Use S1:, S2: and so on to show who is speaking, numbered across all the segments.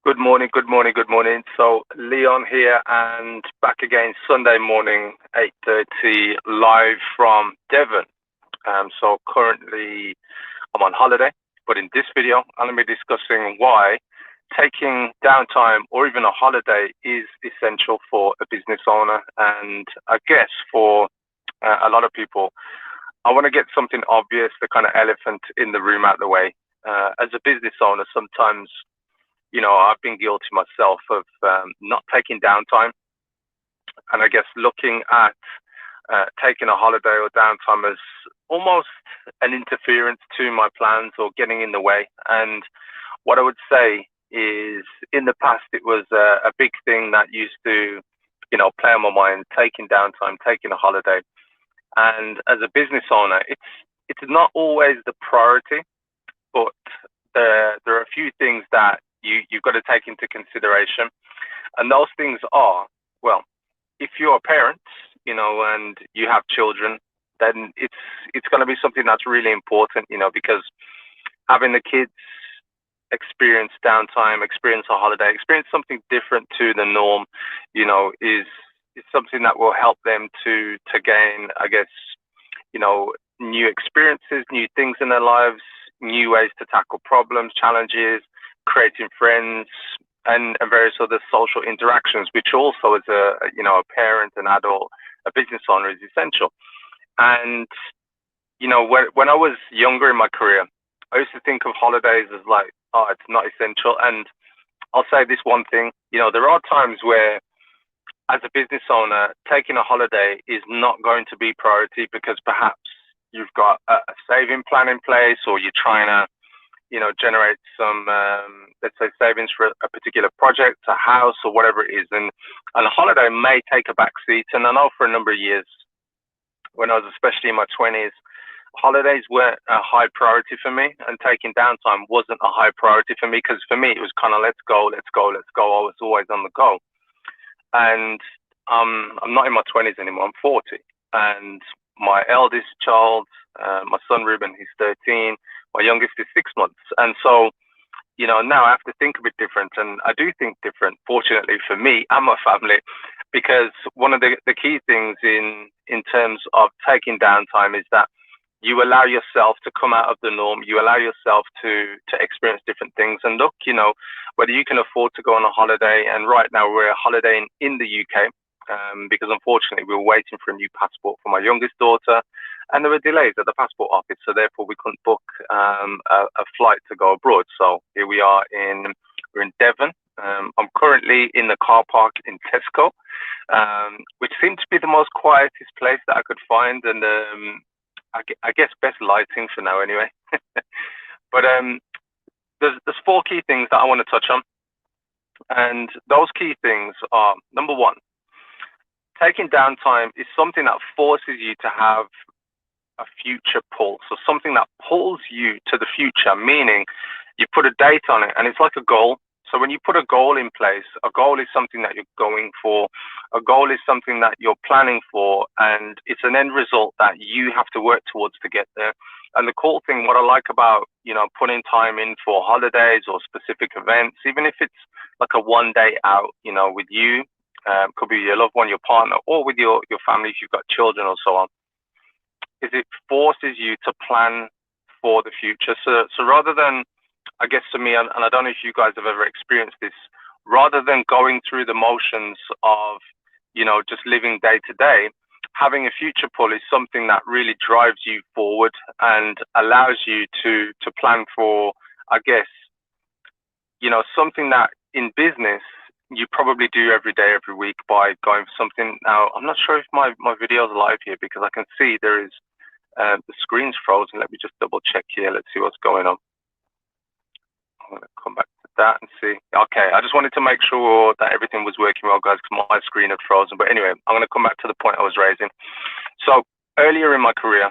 S1: Good morning, good morning, good morning. So Leon here and back again Sunday morning, 8:30, live from Devon. So currently I'm on holiday, but in this video I'm going to be discussing why taking downtime or even a holiday is essential for a business owner, and I guess for a lot of people. I want to get something obvious, the kind of elephant in the room, out of the way. As a business owner, sometimes I've been guilty myself of not taking downtime, and I guess looking at taking a holiday or downtime as almost an interference to my plans or getting in the way. And what I would say is, in the past, it was a big thing that used to, play on my mind, taking downtime, taking a holiday. And as a business owner, it's not always the priority, but there are a few things that you've got to take into consideration. And those things are, well, if you're a parent, and you have children, then it's going to be something that's really important, because having the kids experience downtime, experience a holiday, experience something different to the norm, is something that will help them to gain, I guess, new experiences, new things in their lives, new ways to tackle problems, challenges, creating friends, and various other social interactions, which also as a parent, an adult, a business owner, is essential. And when I was younger in my career, I used to think of holidays as like, oh, it's not essential. And I'll say this one thing, there are times where, as a business owner, taking a holiday is not going to be priority because perhaps you've got a saving plan in place, or you're trying to, generate some, let's say, savings for a particular project, a house, or whatever it is. And a holiday may take a back seat. And I know for a number of years, when I was especially in my 20s, holidays weren't a high priority for me, and taking downtime wasn't a high priority for me, because for me, it was kind of let's go, let's go, let's go. I was always on the go. And I'm not in my 20s anymore. I'm 40. And my eldest child, my son Ruben, he's 13. My youngest is 6 months. And so, now I have to think a bit different. And I do think different, fortunately for me and my family, because one of the key things in terms of taking downtime is that you allow yourself to come out of the norm. You allow yourself to experience different things. And look, whether you can afford to go on a holiday, and right now we're holidaying in the UK, because unfortunately we were waiting for a new passport for my youngest daughter, and there were delays at the passport office, so therefore we couldn't book a flight to go abroad. So here we're in Devon. I'm currently in the car park in Tesco, which seemed to be the most quietest place that I could find, and I guess best lighting for now anyway. But there's four key things that I want to touch on. And those key things are, number one, taking downtime is something that forces you to have a future pull. So something that pulls you to the future, meaning you put a date on it, and it's like a goal. So when you put a goal in place, a goal is something that you're going for. A goal is something that you're planning for, and it's an end result that you have to work towards to get there. And the cool thing, what I like about, putting time in for holidays or specific events, even if it's like a 1 day out, with you, could be your loved one, your partner, or with your family if you've got children or so on, is it forces you to plan for the future. So rather than, I guess to me, and I don't know if you guys have ever experienced this, rather than going through the motions of, just living day to day, having a future pull is something that really drives you forward and allows you to plan for, I guess, something that in business you probably do every day, every week, by going for something. Now, I'm not sure if my video is live here, because I can see there is, the screen's frozen. Let me just double check here. Let's see what's going on. I'm going to come back to that and see. Okay, I just wanted to make sure that everything was working well, guys, because my screen had frozen. But anyway, I'm going to come back to the point I was raising. So earlier in my career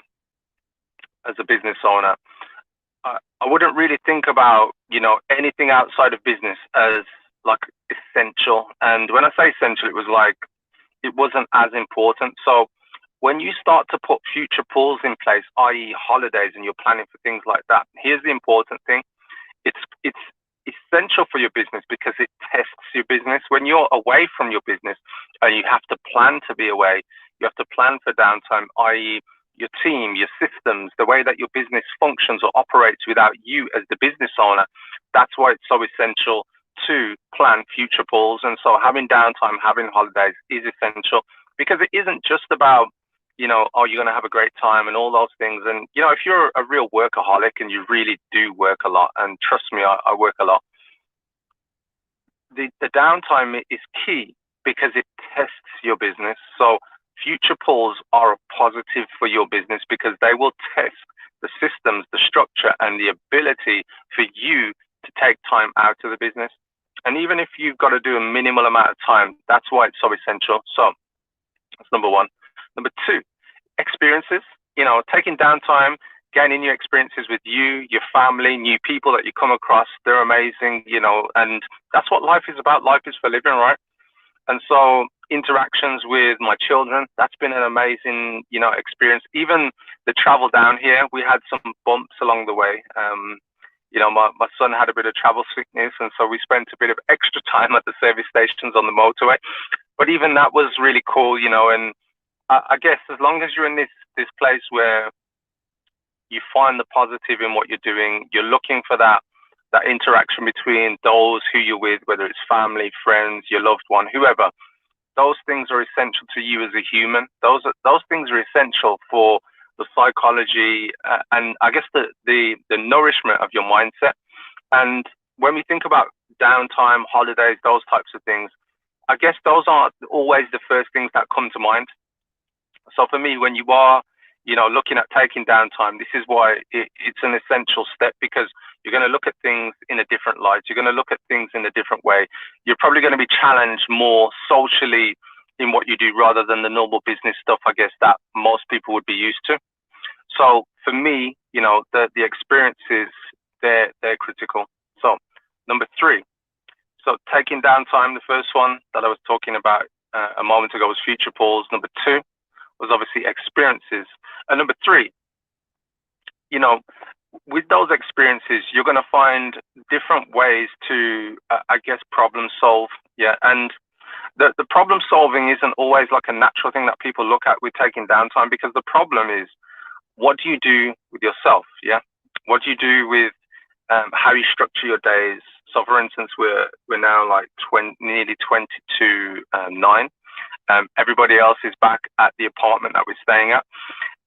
S1: as a business owner, I wouldn't really think about, anything outside of business as like essential. And when I say essential, it was like, it wasn't as important. So when you start to put future pulls in place, i.e. holidays, and you're planning for things like that, here's the important thing. It's essential for your business because it business, when you're away from your business and you have to plan to be away, you have to plan for downtime, i.e., your team, your systems, the way that your business functions or operates without you as the business owner. That's why it's so essential to plan future pulls. And so having downtime, having holidays is essential, because it isn't just about, oh, you're going to have a great time and all those things. And, if you're a real workaholic and you really do work a lot, and trust me, I work a lot, the downtime is key because it tests your business. So future pulls are a positive for your business because they will test the systems, the structure, and the ability for you to take time out of the business. And even if you've got to do a minimal amount of time, that's why it's so essential. So that's number one. Number two, experiences. Taking downtime, gaining new experiences with you, your family, new people that you come across. They're amazing, and that's what life is about. Life is for living, right? And so interactions with my children, that's been an amazing, experience. Even the travel down here, we had some bumps along the way. My son had a bit of travel sickness, and so we spent a bit of extra time at the service stations on the motorway. But even that was really cool, and I guess as long as you're in this place where you find the positive in what you're doing, you're looking for that interaction between those who you're with, whether it's family, friends, your loved one, whoever. Those things are essential to you as a human. Those things are essential for the psychology and I guess the nourishment of your mindset. And when we think about downtime, holidays, those types of things, I guess those aren't always the first things that come to mind. So for me, when you are, looking at taking downtime, this is why it's an essential step, because you're going to look at things in a different light. You're going to look at things in a different way. You're probably going to be challenged more socially in what you do rather than the normal business stuff, I guess, that most people would be used to. So for me, the experiences, they're critical. So number three, so taking downtime, the first one that I was talking about a moment ago was future pulls. Number two was obviously experiences. And number three, with those experiences, you're going to find different ways to, I guess, problem solve. Yeah. And the problem solving isn't always like a natural thing that people look at with taking downtime, because the problem is, what do you do with yourself? Yeah. What do you do with how you structure your days? So for instance, we're now like nearly 20 to 9. Everybody else is back at the apartment that we're staying at,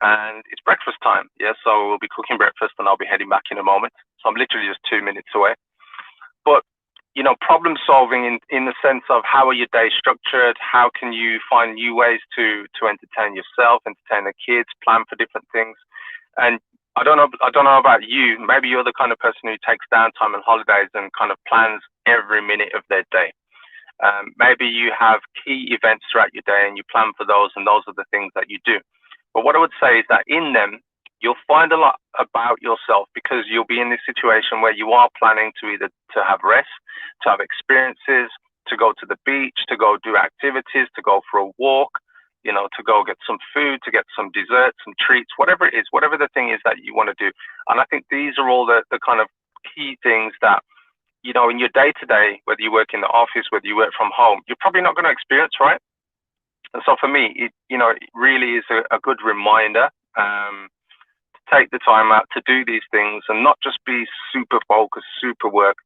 S1: and it's breakfast time. Yeah, so we'll be cooking breakfast and I'll be heading back in a moment. So I'm literally just 2 minutes away. But, problem solving in the sense of how are your days structured? How can you find new ways to entertain yourself, entertain the kids, plan for different things? And I don't know about you. Maybe you're the kind of person who takes downtime and holidays and kind of plans every minute of their day. Maybe you have key events throughout your day and you plan for those, and those are the things that you do. But what I would say is that in them, you'll find a lot about yourself, because you'll be in this situation where you are planning to either to have rest, to have experiences, to go to the beach, to go do activities, to go for a walk, to go get some food, to get some desserts, some treats, whatever it is, whatever the thing is that you want to do. And I think these are all the kind of key things that, in your day-to-day, whether you work in the office, whether you work from home, you're probably not going to experience, right? And so for me, it really is a good reminder to take the time out to do these things and not just be super focused, super work.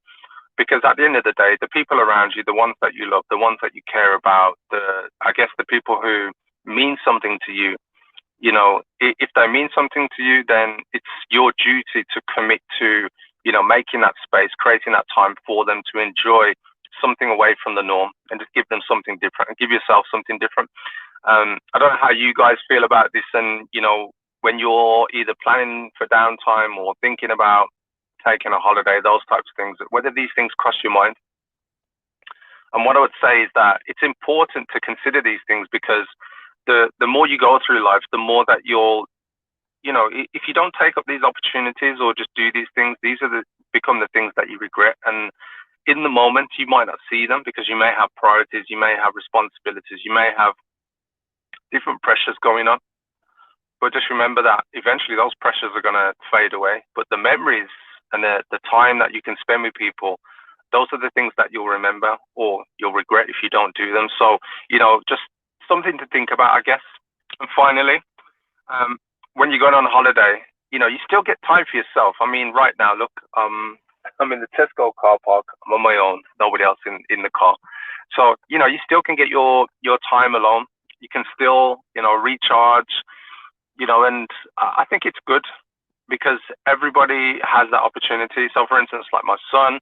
S1: Because at the end of the day, the people around you, the ones that you love, the ones that you care about, I guess the people who mean something to you, if they mean something to you, then it's your duty to commit to, making that space, creating that time for them to enjoy something away from the norm, and just give them something different and give yourself something different. I don't know how you guys feel about this, and, when you're either planning for downtime or thinking about taking a holiday, those types of things, whether these things cross your mind. And what I would say is that it's important to consider these things, because the more you go through life, the more that you'll, if you don't take up these opportunities or just do these things, these are become the things that you regret. And in the moment, you might not see them because you may have priorities, you may have responsibilities, you may have different pressures going on. But just remember that eventually those pressures are going to fade away. But the memories and the time that you can spend with people, those are the things that you'll remember, or you'll regret if you don't do them. So, just something to think about, I guess. And finally, when you're going on holiday, you still get time for yourself. I mean, right now, look, I'm in the Tesco car park. I'm on my own, nobody else in the car. So, you still can get your time alone. You can still, recharge, and I think it's good because everybody has that opportunity. So, for instance, like my son,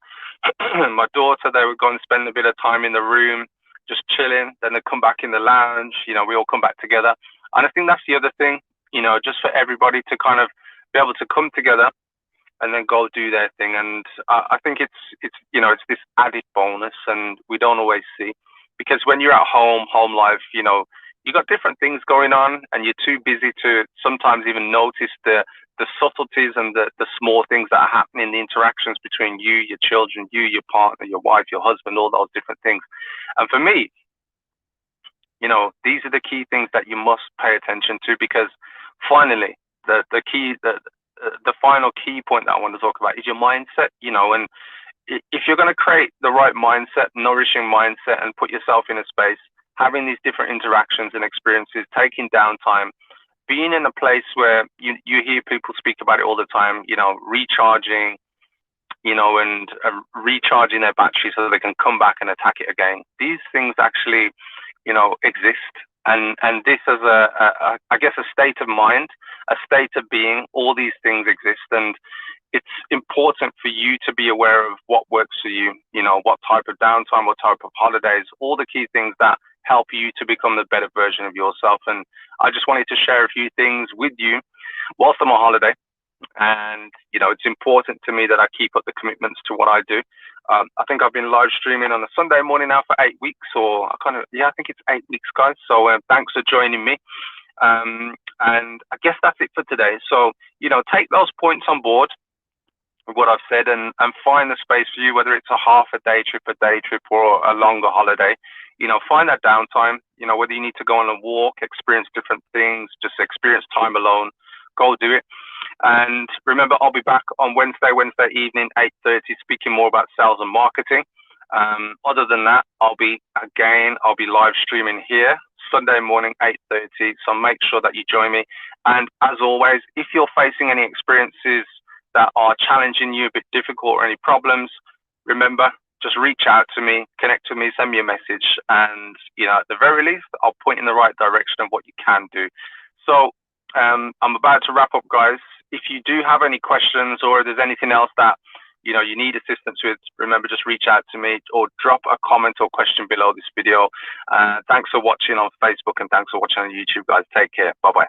S1: my daughter, they would go and spend a bit of time in the room, just chilling. Then they come back in the lounge. We all come back together. And I think that's the other thing, just for everybody to kind of be able to come together and then go do their thing. And I think it's this added bonus, and we don't always see, because when you're at home life, you got different things going on, and you're too busy to sometimes even notice the subtleties and the small things that are happening, the interactions between you, your children, you, your partner, your wife, your husband, all those different things. And for me, these are the key things that you must pay attention to, because finally, the final key point that I want to talk about is your mindset, and if you're going to create the right mindset, nourishing mindset, and put yourself in a space, having these different interactions and experiences, taking downtime, being in a place where you hear people speak about it all the time, recharging, and recharging their battery so they can come back and attack it again. These things actually, exist. And this as I guess, a state of mind, a state of being, all these things exist. And it's important for you to be aware of what works for you, what type of downtime, what type of holidays, all the key things that help you to become the better version of yourself. And I just wanted to share a few things with you whilst I'm on holiday. And, it's important to me that I keep up the commitments to what I do. I think I've been live streaming on a Sunday morning now for 8 weeks, or I think it's 8 weeks, guys. So thanks for joining me. And I guess that's it for today. So, take those points on board, what I've said, and find the space for you, whether it's a half a day trip, or a longer holiday. Find that downtime, whether you need to go on a walk, experience different things, just experience time alone, go do it. And remember, I'll be back on Wednesday evening, 8:30, speaking more about sales and marketing. Other than that, I'll be live streaming here Sunday morning, 8:30. So make sure that you join me. And as always, if you're facing any experiences that are challenging you, a bit difficult, or any problems, remember, just reach out to me, connect with me, send me a message. And, at the very least, I'll point in the right direction of what you can do. So I'm about to wrap up, guys. If you do have any questions, or if there's anything else that, you need assistance with, remember, just reach out to me or drop a comment or question below this video. Thanks for watching on Facebook, and thanks for watching on YouTube, guys. Take care. Bye-bye.